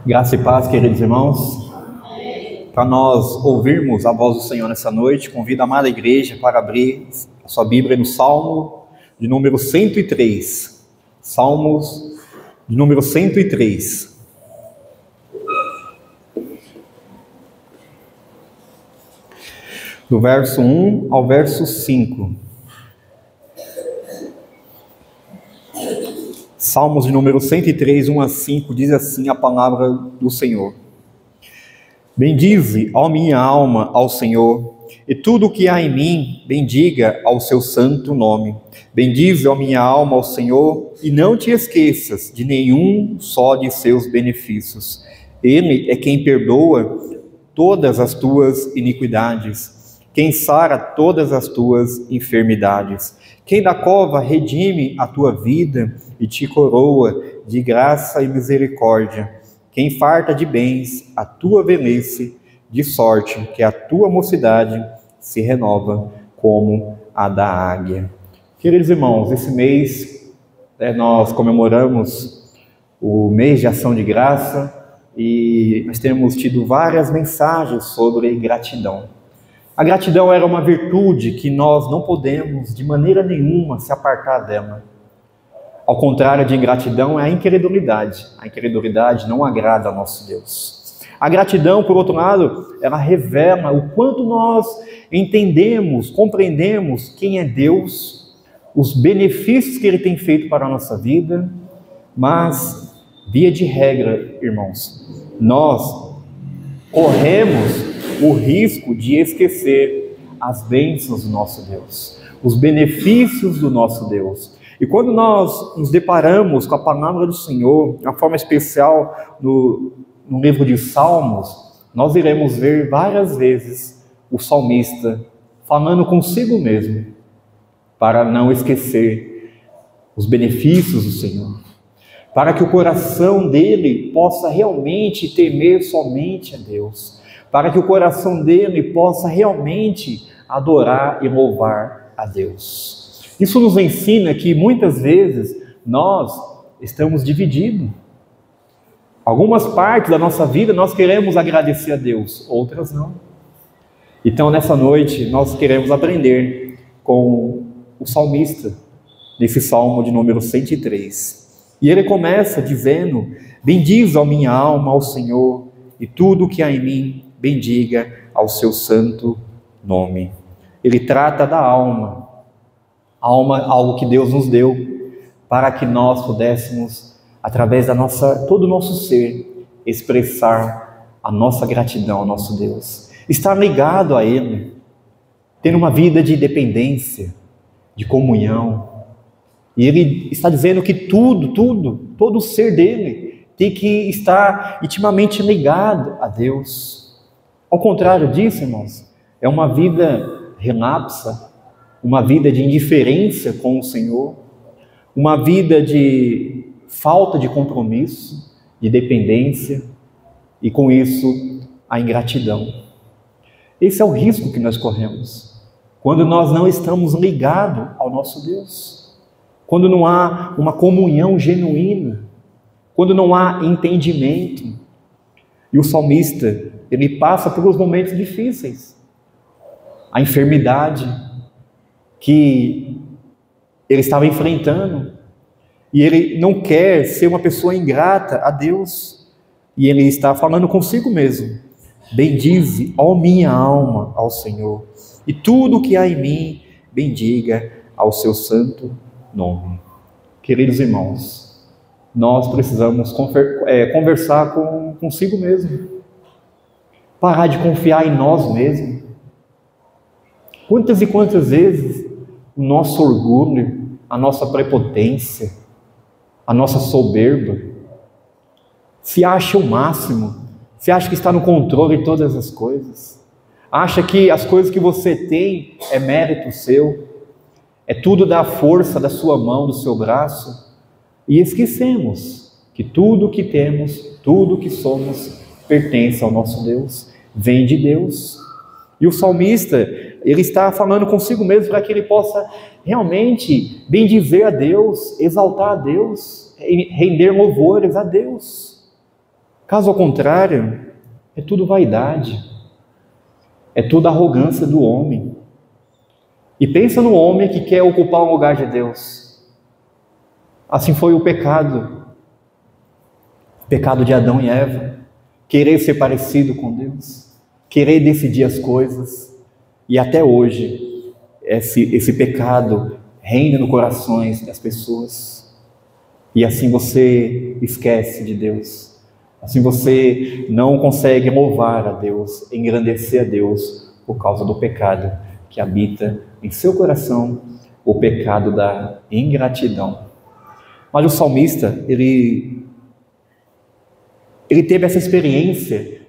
Graça e paz, queridos irmãos. Para nós ouvirmos a voz do Senhor nessa noite, convido a amada igreja para abrir a sua Bíblia no Salmo de número 103. Salmos de número 103. Do verso 1 ao verso 5. Salmos de número 103, 1 a 5, diz assim a palavra do Senhor. Bendize, ó minha alma, ao Senhor, e tudo o que há em mim, bendiga ao seu santo nome. Bendize, ó minha alma, ao Senhor, e não te esqueças de nenhum só de seus benefícios. Ele é quem perdoa todas as tuas iniquidades, quem sara todas as tuas enfermidades, quem da cova redime a tua vida e te coroa de graça e misericórdia, quem farta de bens a tua velhice, de sorte que a tua mocidade se renova como a da águia. Queridos irmãos, esse mês nós comemoramos o mês de ação de graça e nós temos tido várias mensagens sobre gratidão. A gratidão era uma virtude que nós não podemos de maneira nenhuma se apartar dela. Ao contrário de ingratidão é a incredulidade. A incredulidade não agrada a nosso Deus. A gratidão, por outro lado, ela revela o quanto nós entendemos, compreendemos quem é Deus, os benefícios que Ele tem feito para a nossa vida, mas, via de regra, irmãos, nós corremos o risco de esquecer as bênçãos do nosso Deus, os benefícios do nosso Deus. E quando nós nos deparamos com a palavra do Senhor, de uma forma especial no livro de Salmos, nós iremos ver várias vezes o salmista falando consigo mesmo, para não esquecer os benefícios do Senhor, para que o coração dele possa realmente temer somente a Deus, para que o coração dele possa realmente adorar e louvar a Deus. Isso nos ensina que muitas vezes nós estamos divididos. Algumas partes da nossa vida nós queremos agradecer a Deus, outras não. Então nessa noite nós queremos aprender com o salmista, nesse salmo de número 103. E ele começa dizendo: bendize, ó minha alma, ao Senhor, e tudo o que há em mim, bendiga ao seu santo nome. Ele trata da alma. A alma, algo que Deus nos deu para que nós pudéssemos, através da todo o nosso ser, expressar a nossa gratidão ao nosso Deus. Estar ligado a Ele, ter uma vida de dependência, de comunhão. E Ele está dizendo que todo o ser dele tem que estar intimamente ligado a Deus. Ao contrário disso, irmãos, é uma vida relapsa, uma vida de indiferença com o Senhor, uma vida de falta de compromisso, de dependência, e com isso a ingratidão. Esse é o risco que nós corremos, quando nós não estamos ligados ao nosso Deus, quando não há uma comunhão genuína, quando não há entendimento. E o salmista, ele passa pelos momentos difíceis, a enfermidade que ele estava enfrentando, e ele não quer ser uma pessoa ingrata a Deus, e ele está falando consigo mesmo: bendize, ó minha alma, ao Senhor, e tudo o que há em mim, bendiga ao seu santo nome. Queridos irmãos, nós precisamos conversar consigo mesmo, parar de confiar em nós mesmos. Quantas e quantas vezes o nosso orgulho, a nossa prepotência, a nossa soberba, se acha o máximo, se acha que está no controle de todas as coisas, acha que as coisas que você tem é mérito seu, é tudo da força da sua mão, do seu braço, e esquecemos que tudo o que temos, tudo o que somos, pertence ao nosso Deus, vem de Deus. E o salmista, ele está falando consigo mesmo para que ele possa realmente bendizer a Deus, exaltar a Deus, render louvores a Deus. Caso contrário, é tudo vaidade, é tudo arrogância do homem. E pensa no homem que quer ocupar o lugar de Deus. Assim foi o pecado de Adão e Eva, querer ser parecido com Deus, querer decidir as coisas, e até hoje esse pecado reina nos corações das pessoas, e assim você esquece de Deus, assim você não consegue louvar a Deus, engrandecer a Deus por causa do pecado que habita em seu coração, o pecado da ingratidão. Mas o salmista, ele teve essa experiência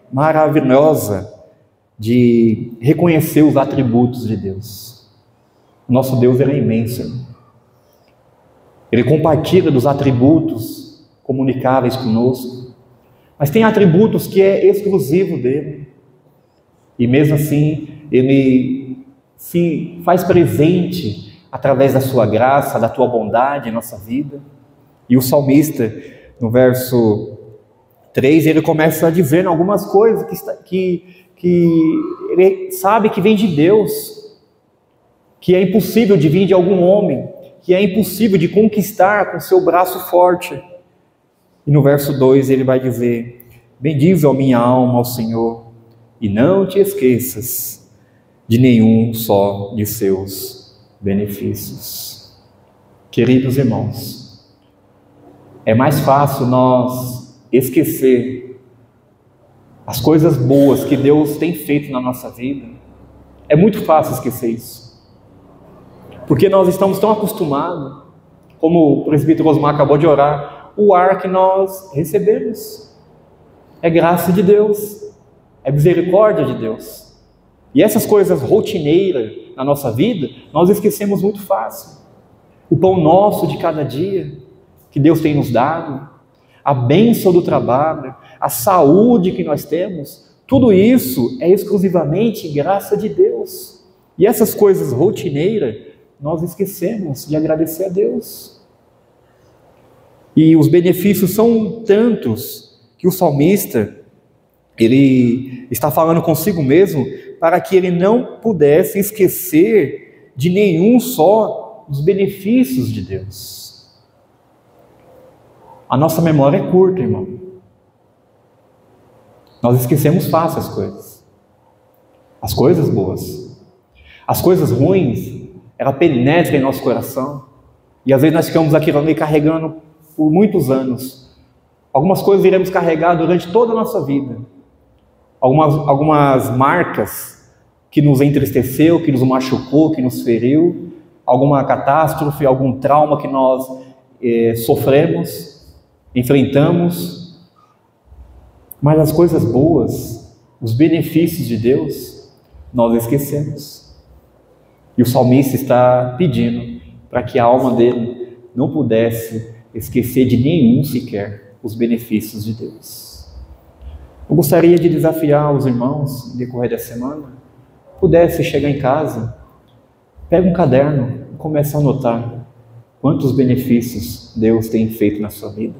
maravilhosa de reconhecer os atributos de Deus. O nosso Deus é imenso. Ele compartilha dos atributos comunicáveis conosco, mas tem atributos que é exclusivo dele. E mesmo assim, ele se faz presente através da sua graça, da tua bondade em nossa vida. E o salmista, no verso 3, ele começa a dizer algumas coisas que ele sabe que vem de Deus, que é impossível de vir de algum homem, que é impossível de conquistar com seu braço forte. E no verso 2 ele vai dizer: bendize, ó minha alma, ao Senhor, e não te esqueças de nenhum só de seus benefícios. Queridos irmãos, é mais fácil nós esquecer as coisas boas que Deus tem feito na nossa vida. É muito fácil esquecer isso, porque nós estamos tão acostumados, como o presbítero Osmar acabou de orar, o ar que nós recebemos é graça de Deus, é misericórdia de Deus. E essas coisas rotineiras na nossa vida, nós esquecemos muito fácil. O pão nosso de cada dia, que Deus tem nos dado, a bênção do trabalho, a saúde que nós temos, tudo isso é exclusivamente graça de Deus. E essas coisas rotineiras, nós esquecemos de agradecer a Deus. E os benefícios são tantos que o salmista, ele está falando consigo mesmo para que ele não pudesse esquecer de nenhum só dos benefícios de Deus. A nossa memória é curta, irmão. Nós esquecemos fácil as coisas boas. As coisas ruins, ela penetra em nosso coração, e às vezes nós ficamos aquilo ali carregando por muitos anos. Algumas coisas iremos carregar durante toda a nossa vida. Algumas marcas que nos entristeceu, que nos machucou, que nos feriu, alguma catástrofe, algum trauma que nós sofremos, enfrentamos. Mas as coisas boas, os benefícios de Deus, nós esquecemos. E o salmista está pedindo para que a alma dele não pudesse esquecer de nenhum sequer os benefícios de Deus. Eu gostaria de desafiar os irmãos, no decorrer da semana, pudesse chegar em casa, pega um caderno e comece a anotar quantos benefícios Deus tem feito na sua vida.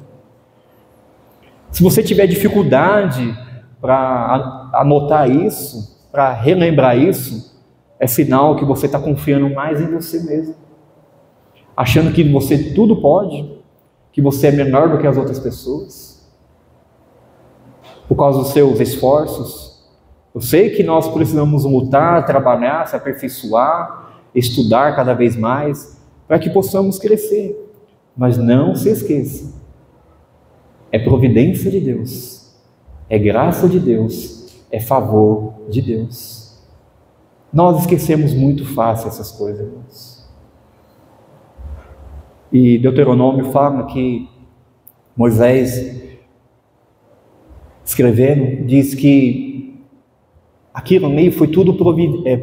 Se você tiver dificuldade para anotar isso, para relembrar isso, é sinal que você está confiando mais em você mesmo, achando que você tudo pode, que você é melhor do que as outras pessoas, por causa dos seus esforços. Eu sei que nós precisamos lutar, trabalhar, se aperfeiçoar, estudar cada vez mais, para que possamos crescer. Mas não se esqueça, é providência de Deus, é graça de Deus, é favor de Deus. Nós esquecemos muito fácil essas coisas, irmãos. E Deuteronômio fala que Moisés, escrevendo, diz que aquilo meio foi tudo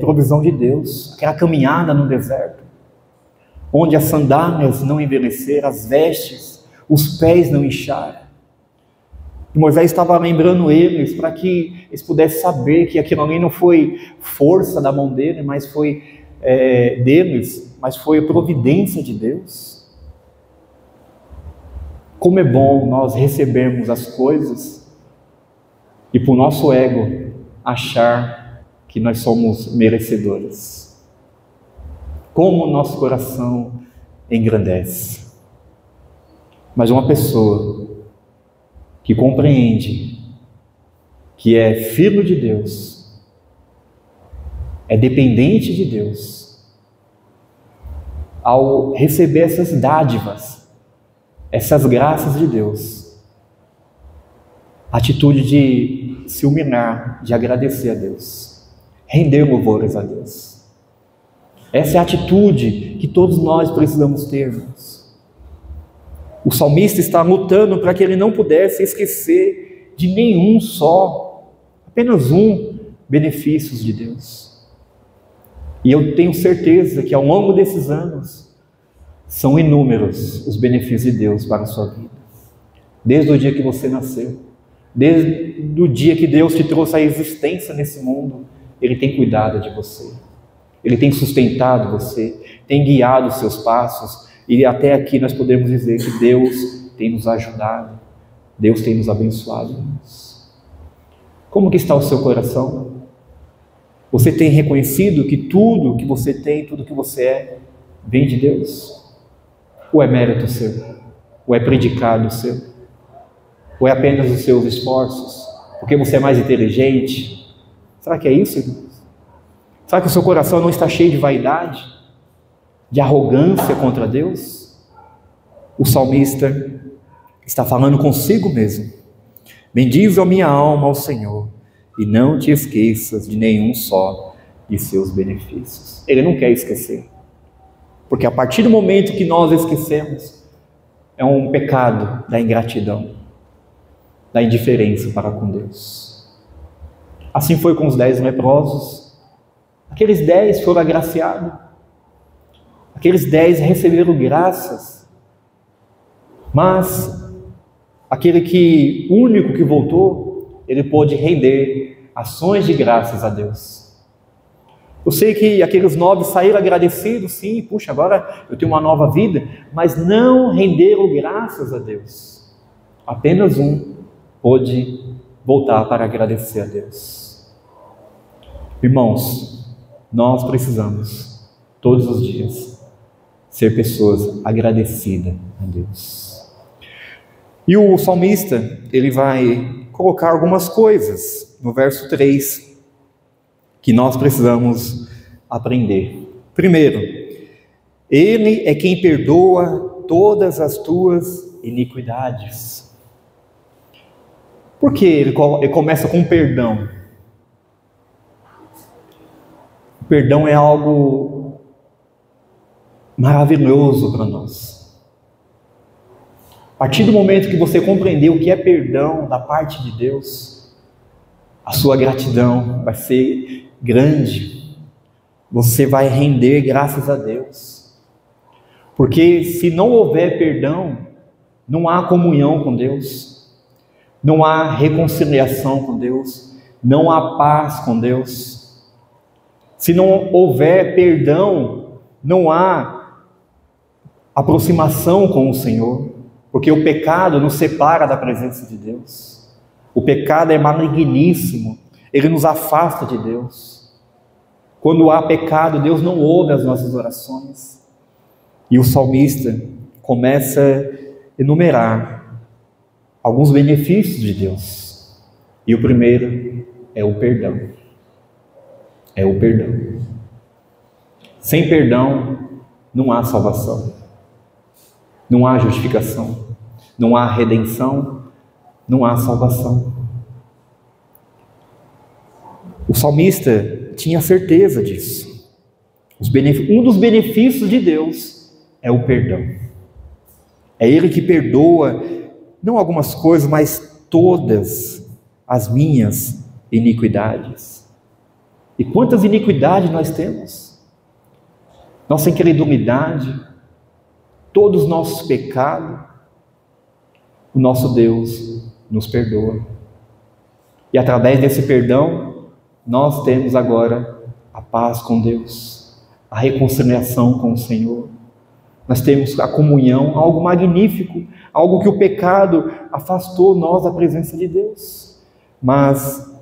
provisão de Deus, aquela caminhada no deserto, onde as sandálias não envelheceram, as vestes, os pés não incharam. E Moisés estava lembrando eles para que eles pudessem saber que aquilo ali não foi força da mão dele, mas foi deles, mas foi a providência de Deus. Como é bom nós recebermos as coisas e por nosso ego achar que nós somos merecedores. Como o nosso coração engrandece. Mas uma pessoa que compreende que é filho de Deus, é dependente de Deus, ao receber essas dádivas, essas graças de Deus, a atitude de se humilhar, de agradecer a Deus, render louvores a Deus. Essa é a atitude que todos nós precisamos ter, irmãos. O salmista está lutando para que ele não pudesse esquecer de nenhum só, apenas um, benefícios de Deus. E eu tenho certeza que ao longo desses anos, são inúmeros os benefícios de Deus para a sua vida. Desde o dia que você nasceu, desde o dia que Deus te trouxe à existência nesse mundo, Ele tem cuidado de você. Ele tem sustentado você, tem guiado os seus passos, e até aqui nós podemos dizer que Deus tem nos ajudado, Deus tem nos abençoado. Como que está o seu coração? Você tem reconhecido que tudo que você tem, tudo que você é, vem de Deus? Ou é mérito seu? Ou é predicado seu? Ou é apenas os seus esforços? Porque você é mais inteligente? Será que é isso, irmãos? Será que o seu coração não está cheio de vaidade? De arrogância contra Deus? O salmista está falando consigo mesmo. Bendize a minha alma ao Senhor, e não te esqueças de nenhum só de seus benefícios. Ele não quer esquecer. Porque a partir do momento que nós esquecemos, é um pecado da ingratidão, da indiferença para com Deus. Assim foi com os 10 leprosos. Aqueles 10 foram agraciados. Aqueles 10 receberam graças. Mas aquele único que voltou, ele pôde render ações de graças a Deus. Eu sei que aqueles 9 saíram agradecidos, sim, puxa, agora eu tenho uma nova vida, mas não renderam graças a Deus. Apenas um pôde voltar para agradecer a Deus. Irmãos, nós precisamos, todos os dias, ser pessoas agradecidas a Deus. E o salmista, ele vai colocar algumas coisas no verso 3, que nós precisamos aprender. Primeiro, Ele é quem perdoa todas as tuas iniquidades. Por que ele começa com perdão? O perdão é algo maravilhoso para nós. A partir do momento que você compreendeu o que é perdão da parte de Deus, a sua gratidão vai ser grande. Você vai render graças a Deus. Porque se não houver perdão, não há comunhão com Deus, não há reconciliação com Deus, não há paz com Deus. Se não houver perdão, não há aproximação com o Senhor, porque o pecado nos separa da presença de Deus. O pecado é maligníssimo, ele nos afasta de Deus. Quando há pecado, Deus não ouve as nossas orações. E o salmista começa a enumerar alguns benefícios de Deus. E o primeiro é o perdão. É o perdão. Sem perdão, não há salvação. Não há justificação. Não há redenção. Não há salvação. O salmista tinha certeza disso. Um dos benefícios de Deus é o perdão. É Ele que perdoa, não algumas coisas, mas todas as minhas iniquidades. E quantas iniquidades nós temos? Nossa incredulidade, todos os nossos pecados, o nosso Deus nos perdoa. E através desse perdão, nós temos agora a paz com Deus, a reconciliação com o Senhor. Nós temos a comunhão, algo magnífico, algo que o pecado afastou nós da presença de Deus. Mas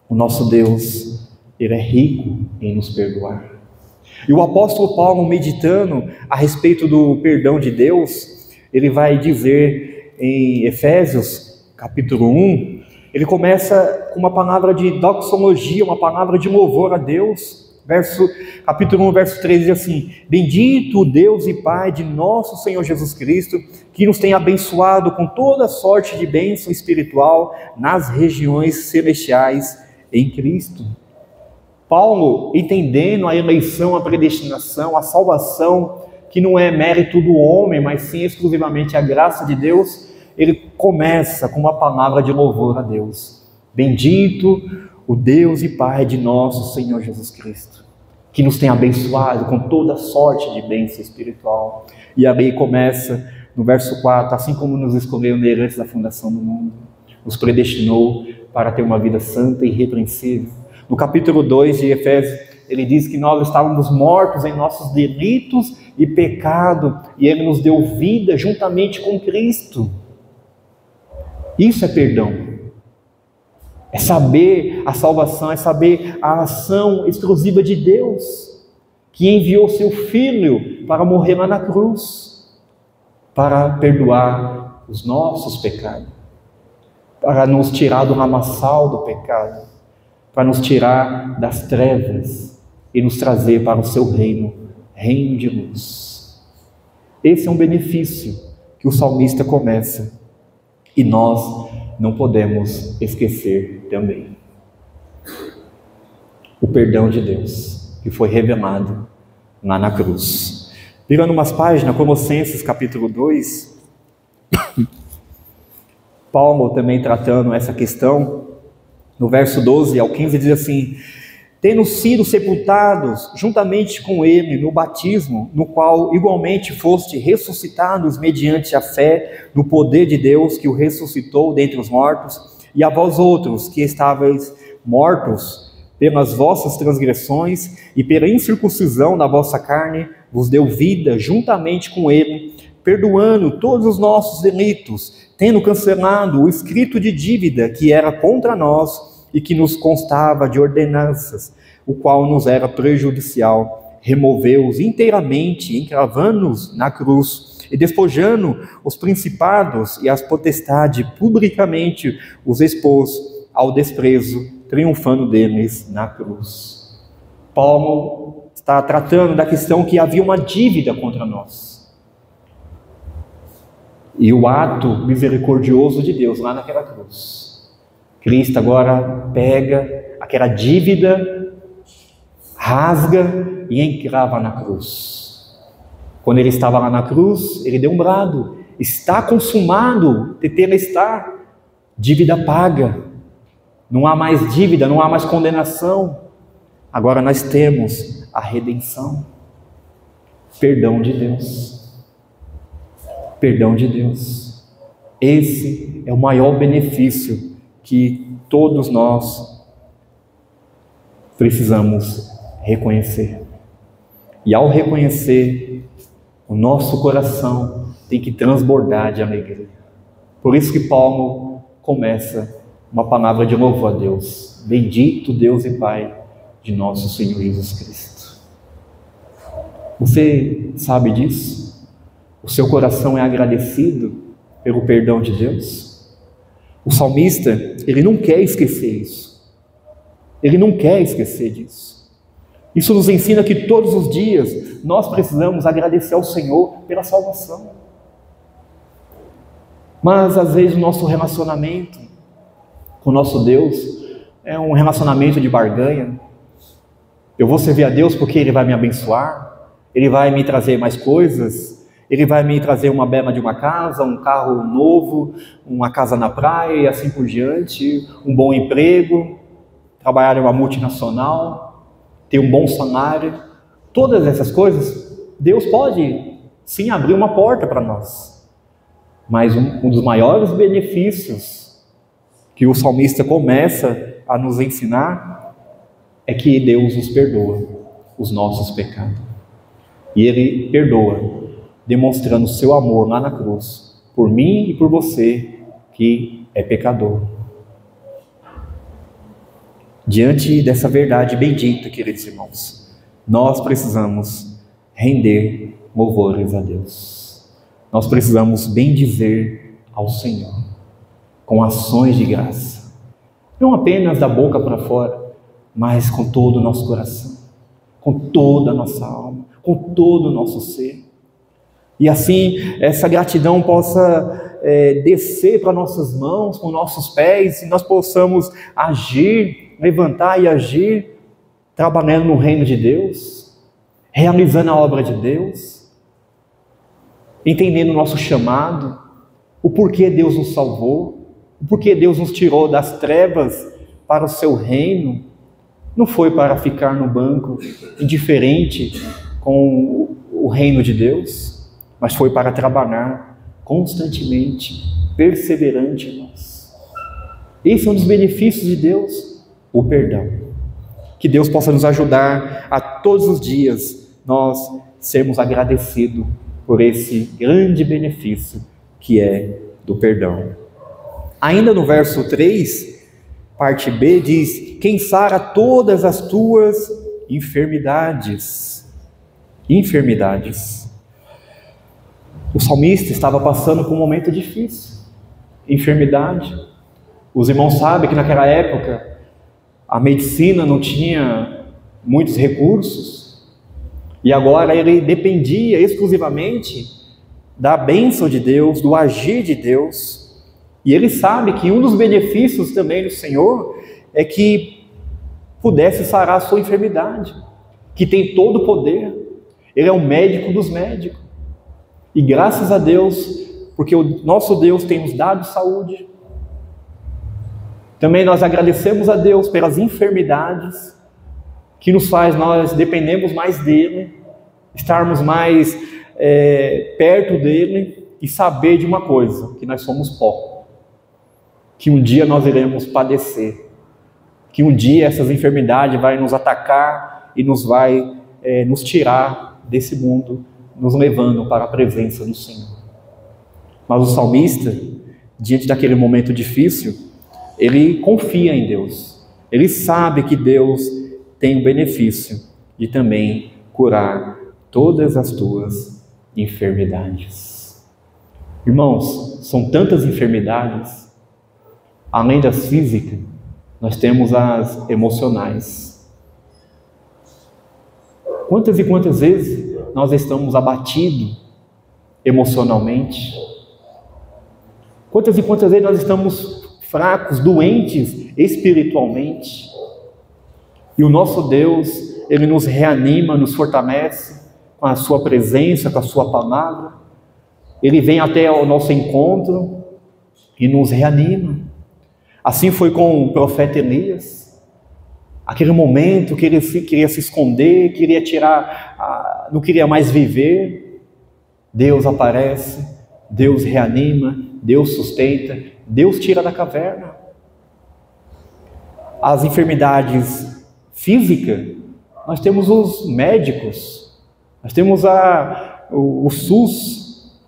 o nosso Deus, Ele é rico em nos perdoar. E o apóstolo Paulo, meditando a respeito do perdão de Deus, ele vai dizer em Efésios, capítulo 1, ele começa com uma palavra de doxologia, uma palavra de louvor a Deus. Capítulo 1, verso 3 diz assim: bendito o Deus e Pai de nosso Senhor Jesus Cristo, que nos tem abençoado com toda sorte de bênção espiritual nas regiões celestiais em Cristo. Paulo, entendendo a eleição, a predestinação, a salvação, que não é mérito do homem, mas sim exclusivamente a graça de Deus, ele começa com uma palavra de louvor a Deus. Bendito o Deus e Pai de nosso Senhor Jesus Cristo, que nos tem abençoado com toda sorte de bênção espiritual. E ali começa no verso 4, assim como nos escolheu nele antes da fundação do mundo, nos predestinou para ter uma vida santa e irrepreensível. No capítulo 2 de Efésios, ele diz que nós estávamos mortos em nossos delitos e pecado, e ele nos deu vida juntamente com Cristo. Isso é perdão. É saber a salvação, é saber a ação exclusiva de Deus, que enviou seu Filho para morrer lá na cruz, para perdoar os nossos pecados, para nos tirar do lamaçal do pecado, para nos tirar das trevas e nos trazer para o seu reino, reino de luz. Esse é um benefício que o salmista começa, e nós não podemos esquecer também. O perdão de Deus, que foi revelado lá na cruz. Virando umas páginas, Colossenses capítulo 2, Paulo também tratando essa questão, no verso 12 ao 15 diz assim: tendo sido sepultados juntamente com ele no batismo, no qual igualmente foste ressuscitados mediante a fé no poder de Deus que o ressuscitou dentre os mortos, e a vós outros que estáveis mortos pelas vossas transgressões e pela incircuncisão da vossa carne, vos deu vida juntamente com ele, perdoando todos os nossos delitos, tendo cancelado o escrito de dívida que era contra nós e que nos constava de ordenanças, o qual nos era prejudicial, removeu-os inteiramente, encravando-os na cruz, e despojando os principados e as potestades, publicamente os expôs ao desprezo, triunfando deles na cruz. Paulo está tratando da questão que havia uma dívida contra nós. E o ato misericordioso de Deus lá naquela cruz. Cristo agora pega aquela dívida, rasga e encrava na cruz. Quando ele estava lá na cruz, ele deu um brado: está consumado, tetelestai, dívida paga. Não há mais dívida, não há mais condenação. Agora nós temos a redenção. Perdão de Deus. Perdão de Deus. Esse é o maior benefício que todos nós precisamos reconhecer. E ao reconhecer, o nosso coração tem que transbordar de alegria. Por isso que Paulo começa uma palavra de louvor a Deus. Bendito Deus e Pai de nosso Senhor Jesus Cristo. Você sabe disso? O seu coração é agradecido pelo perdão de Deus? O salmista, ele não quer esquecer isso. Ele não quer esquecer disso. Isso nos ensina que todos os dias nós precisamos agradecer ao Senhor pela salvação. Mas às vezes o nosso relacionamento com o nosso Deus é um relacionamento de barganha. Eu vou servir a Deus porque Ele vai me abençoar, Ele vai me trazer mais coisas, Ele vai me trazer uma bela de uma casa, um carro novo, uma casa na praia e assim por diante, um bom emprego, trabalhar em uma multinacional, ter um bom salário. Todas essas coisas, Deus pode sim abrir uma porta para nós. Mas um dos maiores benefícios que o salmista começa a nos ensinar é que Deus nos perdoa os nossos pecados. E Ele perdoa, demonstrando o seu amor lá na cruz, por mim e por você que é pecador. Diante dessa verdade bendita, queridos irmãos, nós precisamos render louvores a Deus. Nós precisamos bendizer ao Senhor com ações de graça, não apenas da boca para fora, mas com todo o nosso coração, com toda a nossa alma, com todo o nosso ser. E assim essa gratidão possa descer para nossas mãos, com nossos pés, e nós possamos agir, levantar e agir, trabalhando no reino de Deus, realizando a obra de Deus, entendendo o nosso chamado, o porquê Deus nos salvou, o porquê Deus nos tirou das trevas para o seu reino. Não foi para ficar no banco indiferente com o reino de Deus, mas foi para trabalhar constantemente, perseverante, irmãos. Esse é um dos benefícios de Deus, o perdão. Que Deus possa nos ajudar a todos os dias nós sermos agradecidos por esse grande benefício que é do perdão. Ainda no verso 3, parte B, diz: quem sara todas as tuas enfermidades. Enfermidades. O salmista estava passando por um momento difícil. Enfermidade. Os irmãos sabem que naquela época a medicina não tinha muitos recursos, e agora ele dependia exclusivamente da bênção de Deus, do agir de Deus. E ele sabe que um dos benefícios também do Senhor é que pudesse sarar a sua enfermidade, que tem todo o poder. Ele é o médico dos médicos. E graças a Deus, porque o nosso Deus tem nos dado saúde. Também nós agradecemos a Deus pelas enfermidades, que nos faz nós dependemos mais dele, estarmos mais perto dele e saber de uma coisa, que nós somos pó. Que um dia nós iremos padecer, que um dia essas enfermidades vai nos atacar e vai nos tirar desse mundo, nos levando para a presença do Senhor. Mas o salmista, diante daquele momento difícil, ele confia em Deus. Ele sabe que Deus tem o benefício de também curar todas as tuas enfermidades. Irmãos, são tantas enfermidades. Além das físicas, nós temos as emocionais. Quantas e quantas vezes nós estamos abatidos emocionalmente? Quantas e quantas vezes nós estamos fracos, doentes espiritualmente? E o nosso Deus, Ele nos reanima, nos fortalece com a sua presença, com a sua palavra. Ele vem até ao nosso encontro e nos reanima. Assim foi com o profeta Elias. Aquele momento que ele queria se esconder, queria não queria mais viver. Deus aparece, Deus reanima, Deus sustenta, Deus tira da caverna. As enfermidades físicas, nós temos os médicos, nós temos o SUS,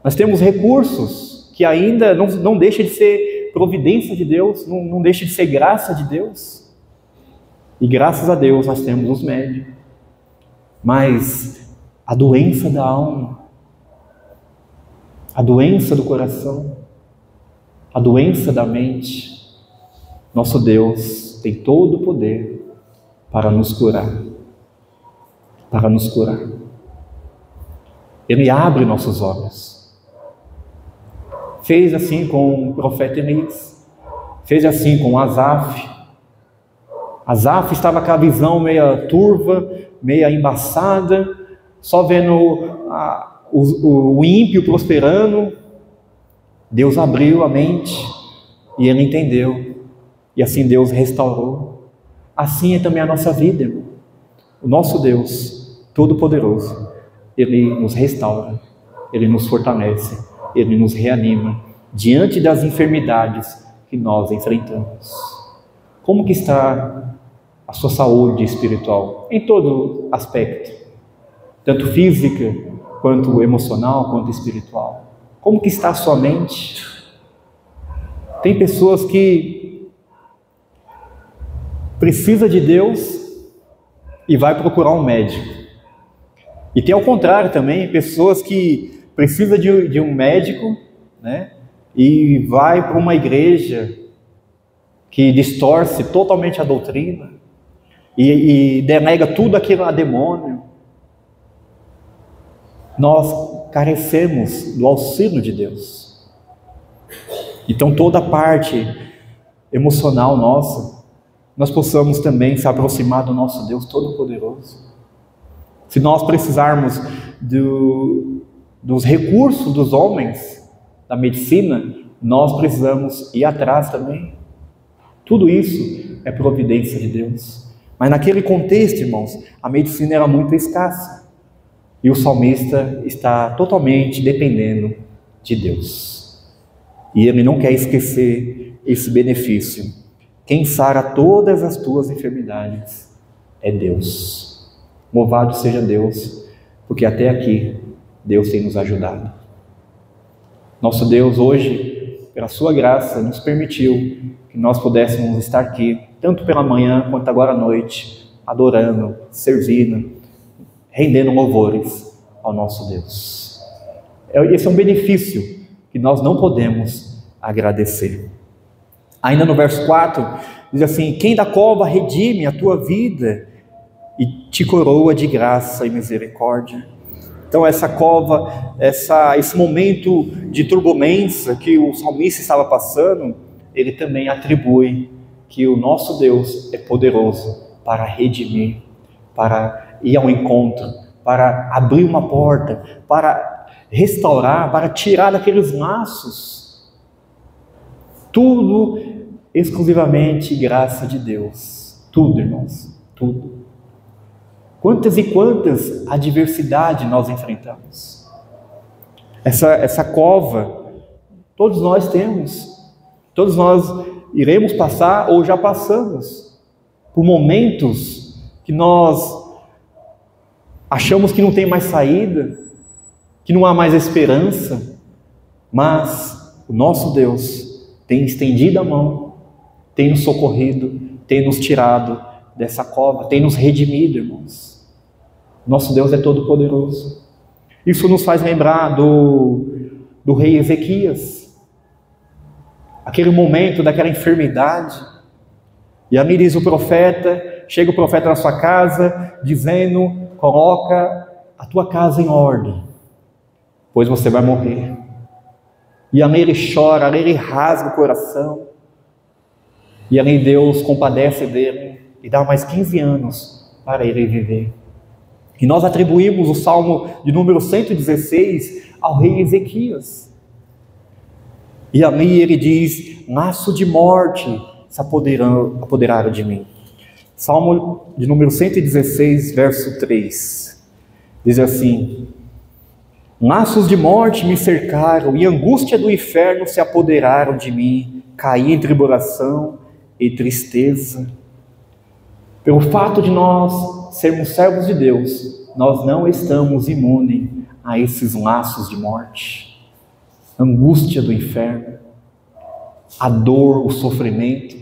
nós temos recursos que ainda não deixa de ser providência de Deus, não deixa de ser graça de Deus. E graças a Deus nós temos os médicos. Mas a doença da alma, a doença do coração, a doença da mente, nosso Deus tem todo o poder para nos curar. Para nos curar. Ele abre nossos olhos. Fez assim com o profeta Elias, fez assim com Asaf. Asaf estava com a visão meia turva, meia embaçada, só vendo o ímpio prosperando. Deus abriu a mente e ele entendeu, e assim Deus restaurou. Assim é também a nossa vida, irmão. O nosso Deus Todo-Poderoso, Ele nos restaura, Ele nos fortalece, Ele nos reanima diante das enfermidades que nós enfrentamos. Como que está a sua saúde espiritual? Em todo aspecto, tanto física, quanto emocional, quanto espiritual. Como que está a sua mente? Tem pessoas que precisam de Deus e vai procurar um médico. E tem ao contrário também, pessoas que precisam de um médico, né? E vai para uma igreja que distorce totalmente a doutrina e denega tudo aquilo a demônio. Nós carecemos do auxílio de Deus. Então toda a parte emocional nossa, nós possamos também se aproximar do nosso Deus Todo-Poderoso. Se nós precisarmos dos recursos dos homens, da medicina, nós precisamos ir atrás também. Tudo isso é providência de Deus. Mas naquele contexto, irmãos, a medicina era muito escassa. E o salmista está totalmente dependendo de Deus. E ele não quer esquecer esse benefício. Quem sara todas as tuas enfermidades é Deus. Louvado seja Deus, porque até aqui Deus tem nos ajudado. Nosso Deus hoje, pela sua graça, nos permitiu que nós pudéssemos estar aqui, tanto pela manhã quanto agora à noite, adorando, servindo, rendendo louvores ao nosso Deus. Esse é um benefício que nós não podemos agradecer. Ainda no verso 4, diz assim: quem da cova redime a tua vida e te coroa de graça e misericórdia. Então essa cova, esse momento de turbulência que o salmista estava passando, ele também atribui que o nosso Deus é poderoso para redimir, para ir ao encontro, para abrir uma porta, para restaurar, para tirar daqueles laços. Tudo exclusivamente graça de Deus. Tudo, irmãos, tudo. Quantas e quantas adversidades nós enfrentamos. Essa cova, todos nós temos. Todos nós iremos passar ou já passamos por momentos que nós achamos que não tem mais saída, que não há mais esperança, mas o nosso Deus tem estendido a mão, tem nos socorrido, tem nos tirado dessa cova, tem nos redimido, irmãos. Nosso Deus é todo poderoso. Isso nos faz lembrar do rei Ezequias, aquele momento daquela enfermidade. E ali diz o profeta, chega o profeta na sua casa, dizendo: coloca a tua casa em ordem, pois você vai morrer. E ali ele chora, ali ele rasga o coração, e ali Deus compadece dele e dá mais 15 anos para ele viver. E nós atribuímos o Salmo de número 116 ao rei Ezequias. E ali ele diz: laço de morte se apoderaram de mim. Salmo de número 116, verso 3. Diz assim: laços de morte me cercaram e angústia do inferno se apoderaram de mim. Caí em tribulação e tristeza. Pelo fato de nós sermos servos de Deus, nós não estamos imunes a esses laços de morte, angústia do inferno, a dor, o sofrimento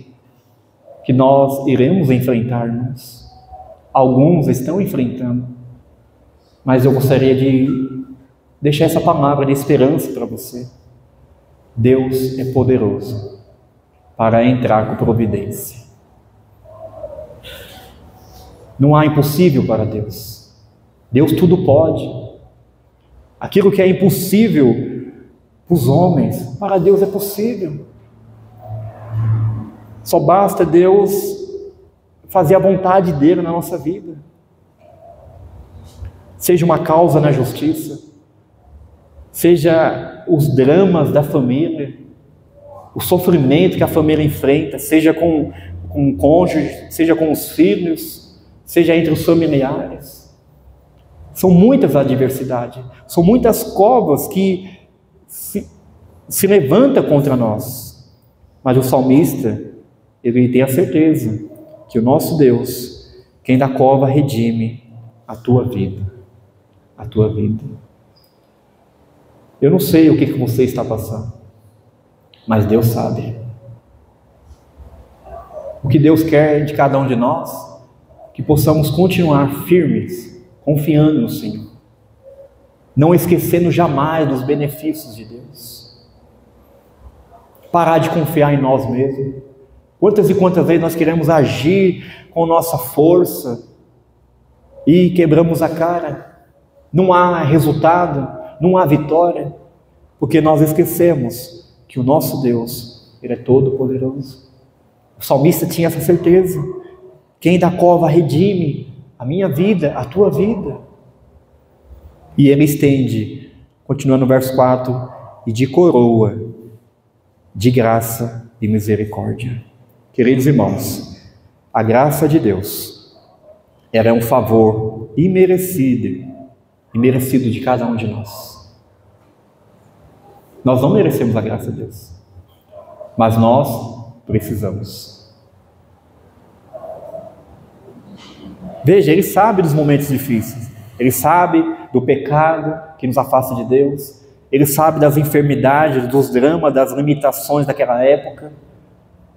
que nós iremos enfrentar-nos. Alguns estão enfrentando, mas eu gostaria de deixar essa palavra de esperança para você. Deus é poderoso para entrar com providência. Não há impossível para Deus. Deus tudo pode. Aquilo que é impossível para os homens, para Deus é possível. Só basta Deus fazer a vontade dele na nossa vida. Seja uma causa na justiça, seja os dramas da família, o sofrimento que a família enfrenta, seja com o cônjuge, seja com os filhos, seja entre os familiares. São muitas adversidades, são muitas covas que se levantam contra nós. Mas o salmista, ele tem a certeza que o nosso Deus, quem da cova redime a tua vida. A tua vida. Eu não sei o que você está passando, mas Deus sabe. O que Deus quer de cada um de nós, que possamos continuar firmes, confiando no Senhor, não esquecendo jamais dos benefícios de Deus. Parar de confiar em nós mesmos. Quantas e quantas vezes nós queremos agir com nossa força e quebramos a cara, não há resultado, não há vitória, porque nós esquecemos que o nosso Deus, Ele é todo poderoso. O salmista tinha essa certeza: quem da cova redime a minha vida, a tua vida. E ele estende, continuando no verso 4, e de coroa, de graça e misericórdia. Queridos irmãos, a graça de Deus, ela é um favor imerecido de cada um de nós. Nós não merecemos a graça de Deus, mas nós precisamos. Veja, Ele sabe dos momentos difíceis, Ele sabe do pecado que nos afasta de Deus, Ele sabe das enfermidades, dos dramas, das limitações daquela época,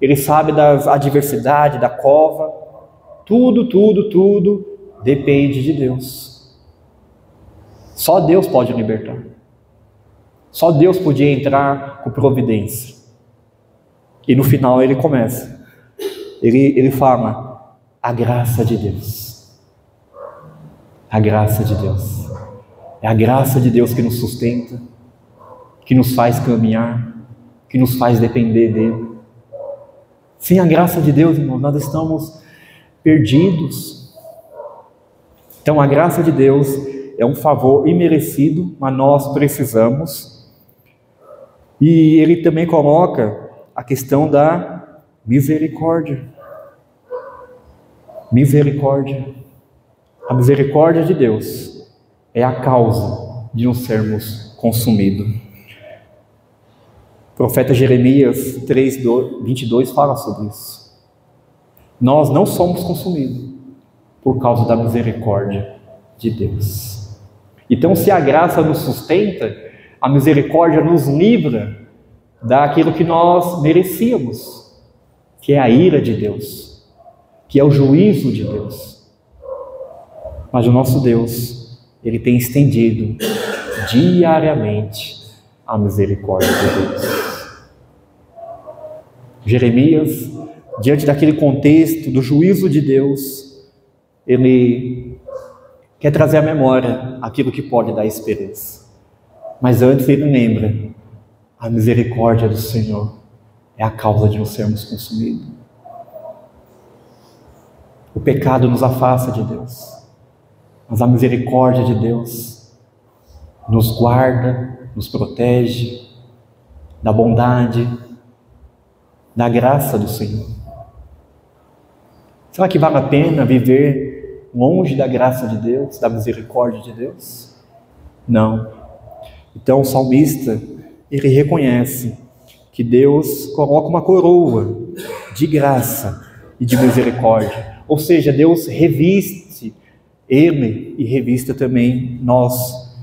Ele sabe das adversidades, da cova. Tudo depende de Deus. Só Deus pode libertar. Só Deus podia entrar com providência. E no final ele começa. Ele fala: a graça de Deus. A graça de Deus. É a graça de Deus que nos sustenta, que nos faz caminhar, que nos faz depender dele. Sem a graça de Deus, irmãos, nós estamos perdidos. Então a graça de Deus é um favor imerecido, mas nós precisamos. E ele também coloca a questão da misericórdia. Misericórdia. A misericórdia de Deus é a causa de não sermos consumidos. O profeta Jeremias 3:22 fala sobre isso. Nós não somos consumidos por causa da misericórdia de Deus. Então, se a graça nos sustenta, a misericórdia nos livra daquilo que nós merecíamos, que é a ira de Deus, que é o juízo de Deus. Mas o nosso Deus, Ele tem estendido diariamente a misericórdia de Deus. Jeremias, diante daquele contexto do juízo de Deus, ele quer trazer à memória aquilo que pode dar esperança. Mas antes ele lembra: a misericórdia do Senhor é a causa de não sermos consumidos. O pecado nos afasta de Deus, mas a misericórdia de Deus nos guarda, nos protege da bondade, da graça do Senhor. Será que vale a pena viver longe da graça de Deus, da misericórdia de Deus? Não. Então o salmista, ele reconhece que Deus coloca uma coroa de graça e de misericórdia. Ou seja, Deus reviste ele e revista também nós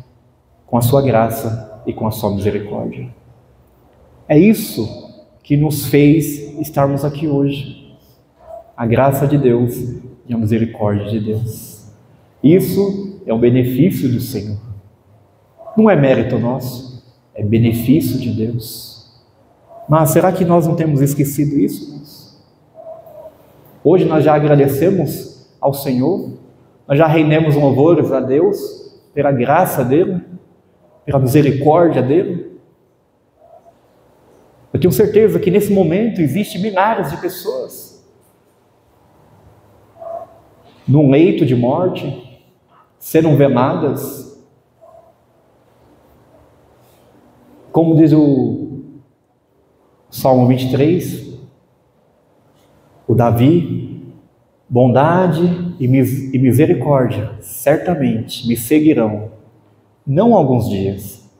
com a sua graça e com a sua misericórdia. É isso que nos fez estarmos aqui hoje. A graça de Deus e a misericórdia de Deus. Isso é um benefício do Senhor. Não é mérito nosso, é benefício de Deus. Mas será que nós não temos esquecido isso? Hoje nós já agradecemos ao Senhor, nós já rendemos louvores a Deus pela graça dEle, pela misericórdia dEle. Eu tenho certeza que nesse momento existem milhares de pessoas num leito de morte, sendo veladas. Como diz o Salmo 23, o Davi: bondade e misericórdia certamente me seguirão, não alguns dias,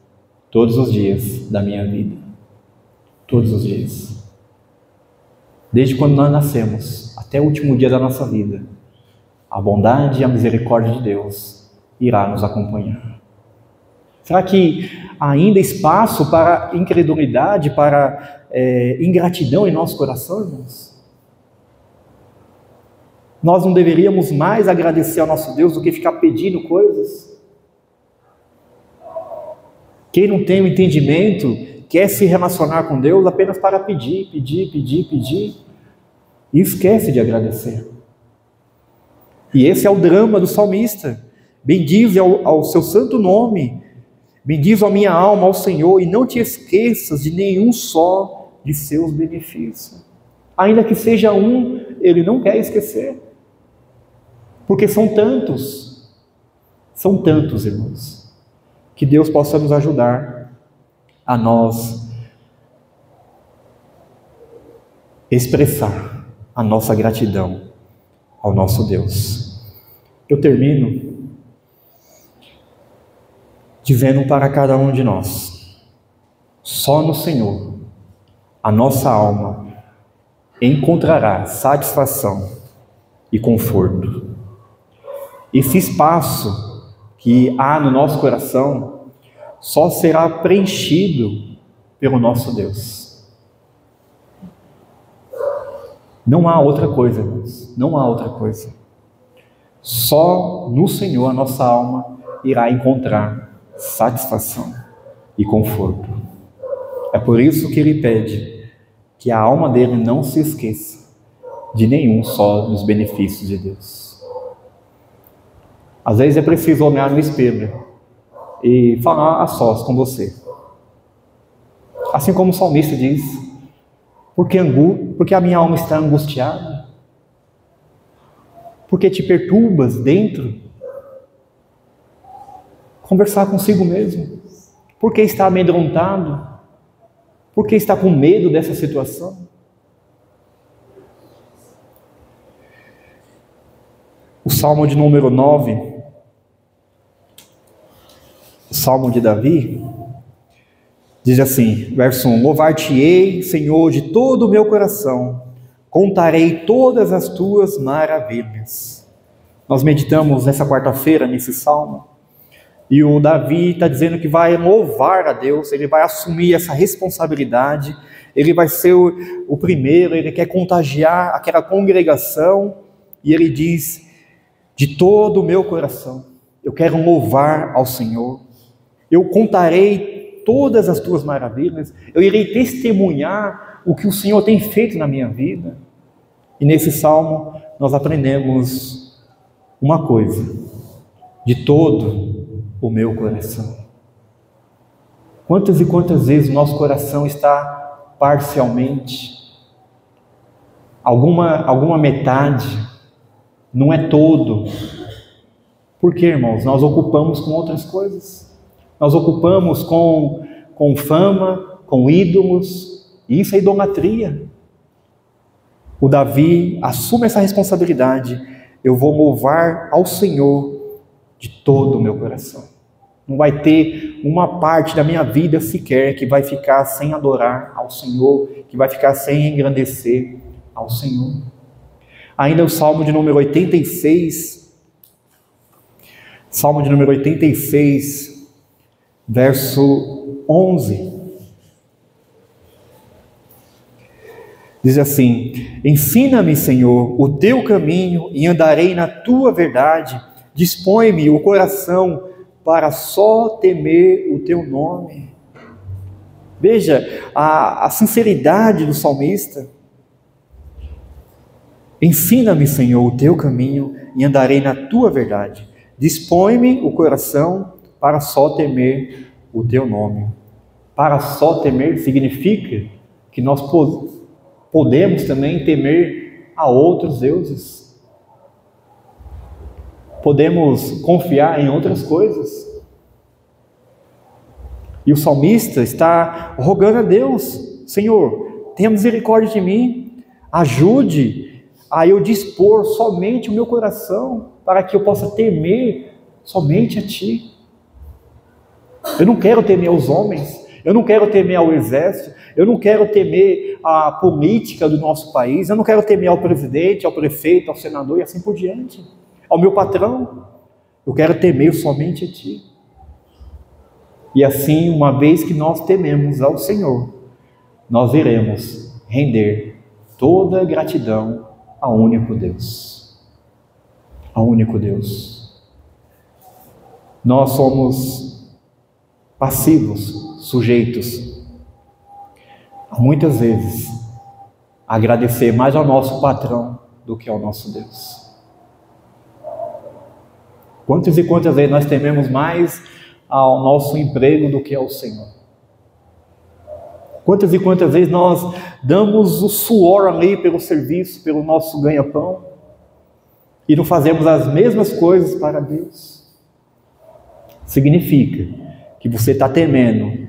todos os dias da minha vida. Todos os dias. Desde quando nós nascemos até o último dia da nossa vida, a bondade e a misericórdia de Deus irá nos acompanhar. Será que há ainda espaço para incredulidade, para ingratidão em nosso coração, irmãos? Nós não deveríamos mais agradecer ao nosso Deus do que ficar pedindo coisas? Quem não tem o entendimento quer se relacionar com Deus apenas para pedir e esquece de agradecer. E esse é o drama do salmista. Bendize ao seu santo nome, bendize a minha alma ao Senhor, e não te esqueças de nenhum só de seus benefícios. Ainda que seja um, ele não quer esquecer, porque são tantos, irmãos. Que Deus possa nos ajudar a nós expressar a nossa gratidão ao nosso Deus. Eu termino dizendo para cada um de nós: só no Senhor a nossa alma encontrará satisfação e conforto. Esse espaço que há no nosso coração só será preenchido pelo nosso Deus. Não há outra coisa, irmãos, não há outra coisa. Só no Senhor a nossa alma irá encontrar satisfação e conforto. É por isso que ele pede que a alma dele não se esqueça de nenhum só dos benefícios de Deus. Às vezes é preciso olhar no espelho e falar a sós com você. Assim como o salmista diz: porque a minha alma está angustiada? Porque te perturbas dentro? Conversar consigo mesmo. Porque está amedrontado? Porque está com medo dessa situação? O Salmo de número 9, o Salmo de Davi, diz assim, verso 1: Louvar-te-ei, Senhor, de todo o meu coração, contarei todas as tuas maravilhas. Nós meditamos nessa quarta-feira nesse Salmo, e o Davi está dizendo que vai louvar a Deus, ele vai assumir essa responsabilidade, ele vai ser o primeiro, ele quer contagiar aquela congregação, e ele diz: de todo o meu coração, eu quero louvar ao Senhor, eu contarei todas as tuas maravilhas, eu irei testemunhar o que o Senhor tem feito na minha vida. E nesse salmo nós aprendemos uma coisa: de todo o meu coração. Quantas e quantas vezes o nosso coração está parcialmente, alguma metade, não é todo. Por quê, irmãos? Nós ocupamos com outras coisas. Nós ocupamos com fama, com ídolos, e isso é idolatria. O Davi assume essa responsabilidade: eu vou louvar ao Senhor de todo o meu coração. Não vai ter uma parte da minha vida sequer que vai ficar sem adorar ao Senhor, que vai ficar sem engrandecer ao Senhor. Ainda o Salmo de número 86, Salmo de número 86, verso 11, diz assim: Ensina-me, Senhor, o teu caminho e andarei na tua verdade. Dispõe-me o coração para só temer o teu nome. Veja a sinceridade do salmista. Ensina-me, Senhor, o teu caminho e andarei na tua verdade. Dispõe-me o coração para só temer o teu nome. Para só temer significa que nós podemos também temer a outros deuses. Podemos confiar em outras coisas. E o salmista está rogando a Deus: Senhor, tenha misericórdia de mim, ajude a eu dispor somente o meu coração para que eu possa temer somente a Ti. Eu não quero temer aos homens, eu não quero temer ao exército, eu não quero temer a política do nosso país, eu não quero temer ao presidente, ao prefeito, ao senador e assim por diante, ao meu patrão. Eu quero temer somente a Ti. E assim, uma vez que nós tememos ao Senhor, nós iremos render toda a gratidão ao único Deus. Ao único Deus. Nós somos passivos, sujeitos, a muitas vezes, agradecer mais ao nosso patrão do que ao nosso Deus. Quantas e quantas vezes nós tememos mais ao nosso emprego do que ao Senhor? Quantas e quantas vezes nós damos o suor ali pelo serviço, pelo nosso ganha-pão, e não fazemos as mesmas coisas para Deus? Significa que você está temendo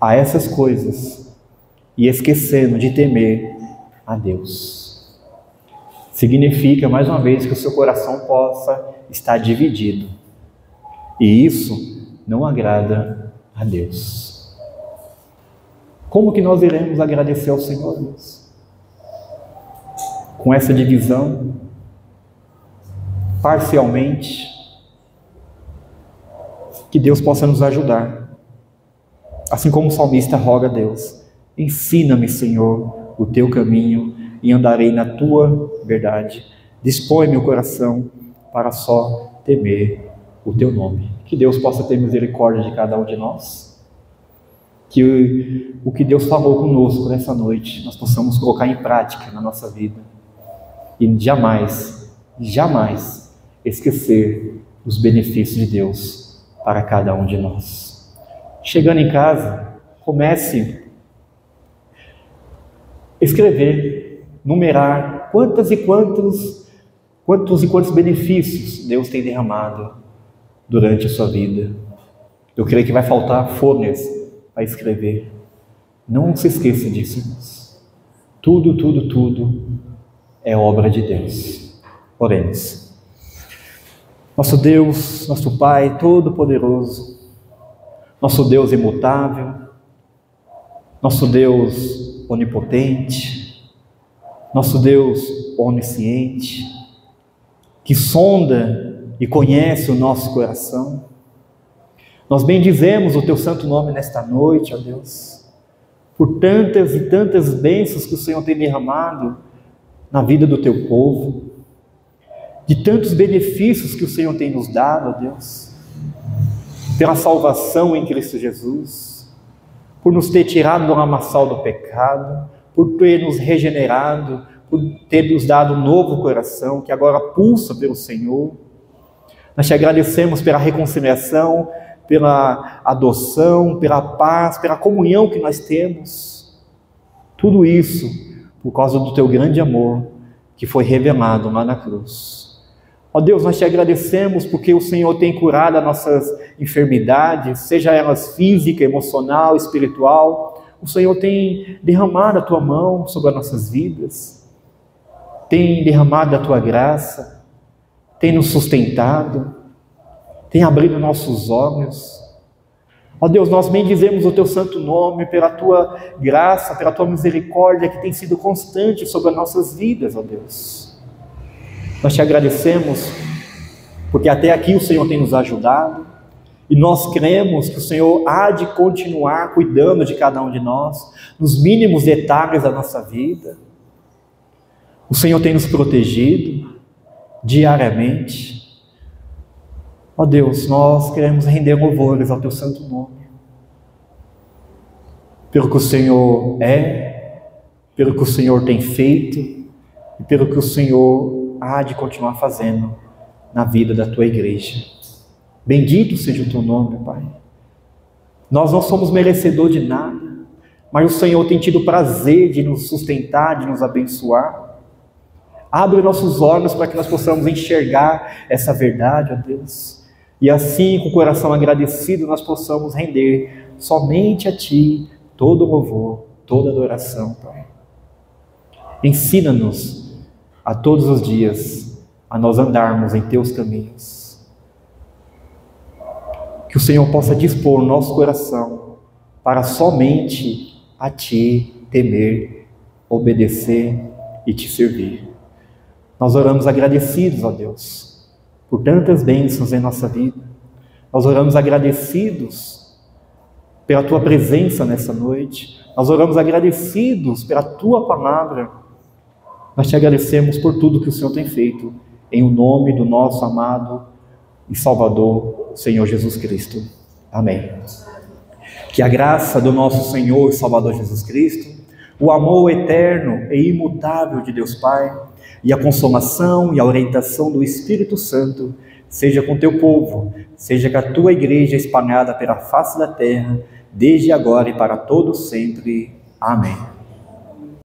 a essas coisas e esquecendo de temer a Deus. Significa, mais uma vez, que o seu coração possa estar dividido. E isso não agrada a Deus. Como que nós iremos agradecer ao Senhor, Deus? Com essa divisão, parcialmente, que Deus possa nos ajudar. Assim como o salmista roga a Deus: ensina-me, Senhor, o teu caminho e andarei na tua verdade. Dispõe meu coração para só temer o teu nome. Que Deus possa ter misericórdia de cada um de nós. Que o que Deus falou conosco nessa noite, nós possamos colocar em prática na nossa vida. E jamais, jamais esquecer os benefícios de Deus para cada um de nós. Chegando em casa, comece a escrever, numerar quantos e quantos benefícios Deus tem derramado durante a sua vida. Eu creio que vai faltar folhas para escrever. Não se esqueça disso, irmãos. Tudo é obra de Deus. Oremos. Nosso Deus, nosso Pai Todo-Poderoso, nosso Deus imutável, nosso Deus onipotente, nosso Deus onisciente, que sonda e conhece o nosso coração. Nós bendizemos o Teu santo nome nesta noite, ó Deus, por tantas e tantas bênçãos que o Senhor tem derramado na vida do Teu povo, de tantos benefícios que o Senhor tem nos dado, ó Deus, pela salvação em Cristo Jesus, por nos ter tirado do lamaçal do pecado, por ter nos regenerado, por ter nos dado um novo coração que agora pulsa pelo Senhor. Nós te agradecemos pela reconciliação, pela adoção, pela paz, pela comunhão que nós temos. Tudo isso por causa do Teu grande amor que foi revelado lá na cruz. Ó Deus, nós te agradecemos porque o Senhor tem curado as nossas enfermidades, seja elas física, emocional, espiritual. O Senhor tem derramado a Tua mão sobre as nossas vidas, tem derramado a Tua graça, tem nos sustentado, tem abrido nossos olhos. Ó Deus, nós bendizemos o Teu santo nome pela Tua graça, pela Tua misericórdia que tem sido constante sobre as nossas vidas, ó Deus. Nós te agradecemos porque até aqui o Senhor tem nos ajudado e nós cremos que o Senhor há de continuar cuidando de cada um de nós, nos mínimos detalhes da nossa vida. O Senhor tem nos protegido diariamente. Ó Deus, nós queremos render louvores ao Teu santo nome, pelo que o Senhor é, pelo que o Senhor tem feito e pelo que o Senhor há de continuar fazendo na vida da Tua igreja. Bendito seja o Teu nome, Pai. Nós não somos merecedores de nada, mas o Senhor tem tido prazer de nos sustentar, de nos abençoar. Abre nossos olhos para que nós possamos enxergar essa verdade, ó Deus. E assim, com o coração agradecido, nós possamos render somente a Ti todo o louvor, toda a adoração, Pai. Ensina-nos a todos os dias a nós andarmos em Teus caminhos. Que o Senhor possa dispor o nosso coração para somente a Ti temer, obedecer e Te servir. Nós oramos agradecidos, ó Deus, por tantas bênçãos em nossa vida, Nós oramos agradecidos pela Tua presença nessa noite. Nós oramos agradecidos pela Tua palavra. Nós Te agradecemos por tudo que o Senhor tem feito, em o nome do nosso amado e Salvador, Senhor Jesus Cristo. Amém. Que a graça do nosso Senhor e Salvador Jesus Cristo, o amor eterno e imutável de Deus Pai, e a consolação e a orientação do Espírito Santo seja com teu povo, seja com a tua igreja espalhada pela face da terra, desde agora e para todos sempre. Amém.